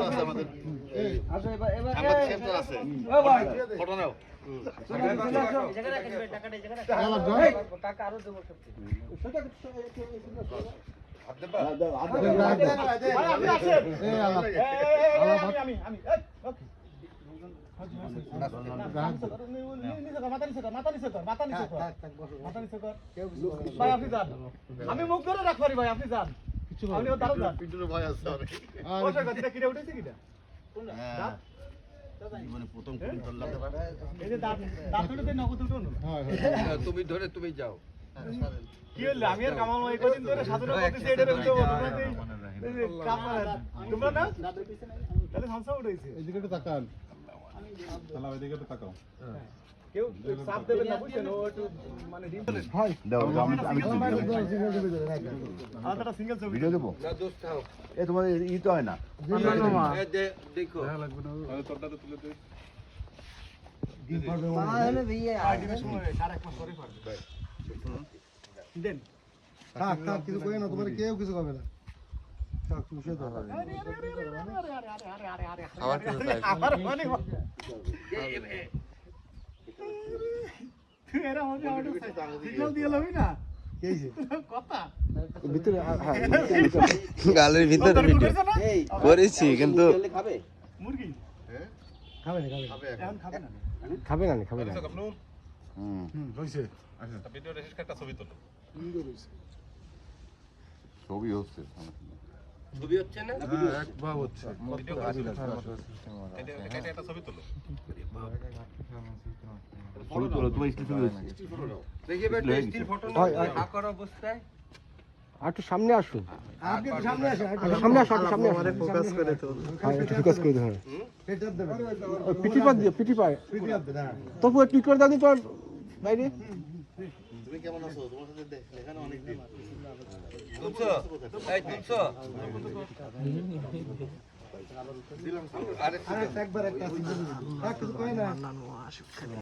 আছে আমাদের আসো এবার সাংবাদিক সেন্টার আছে ও ভাই ফটো নাও টাকা আরো দেবো আমি মুখ ধরে রাখবারি ভাই আপনি যান পিন্টুর ভয় আছে অনেক কিনে উঠেছে কিনা জীবনে প্রথম কুইন্টাল লাভ এই যে দাঁত দাঁত উঠে নগদ উঠো তুমি ধরে তুমি যাও কি হলো আমি আর কামাল ভাই কদিন ধরে সাধুরা করতেছি এটা উঠে তোমরা না তাহলে সংসা উঠেছে এদিকে একটু তাকান তালা এদিকে একটু তাকাও কেউ চাপ দেবেন না বুঝছেন ও একটু মানে ভাই দাও আমি আলাদা সিঙ্গেল ছবি ভিডিও দেবো না দোস্ত থাও এই তোমাদের ই তো হয় না দেখো লাগবে না তোরটা তো তুলে দে দেন থাক থাক কিছু কই না তোমার কেউ কিছু হবে না থাক তুমি শুয়ে দাও খাবার খেতে চাই আমার মানে তুই এরা হবে সিগন্যাল দিয়ে লবি না কি হইছে কথা ভিতরে গালের ভিতরে ভিডিও করেছি কিন্তু মুরগি খাবে না এখন খাবে না খাবে না খাবে না হুম হইছে ভিডিও রেজিস্টার একটা ছবি তোলো ছবি হচ্ছে ছবি হচ্ছে না এক ভাব হচ্ছে এটা একটা ছবি তোলো ছবি তোলো তোমার স্টিল ছবি হচ্ছে দেখি বেটা স্টিল ফটো না আকার অবস্থায় আর একটু সামনে আসুন আপনি একটু সামনে আসেন সামনে আসুন সামনে আমারে ফোকাস করে তো হ্যাঁ একটু ফোকাস করে দাও এটা দেবেন পিটি পা দিও পিটি পা তবু একটু করে দাও তো বাইরে তুমি কেমন আছো তোমার সাথে দেখানো অনেক দিন তুলছো এই তুলছো দিলাম একবার একটা কিছু কই না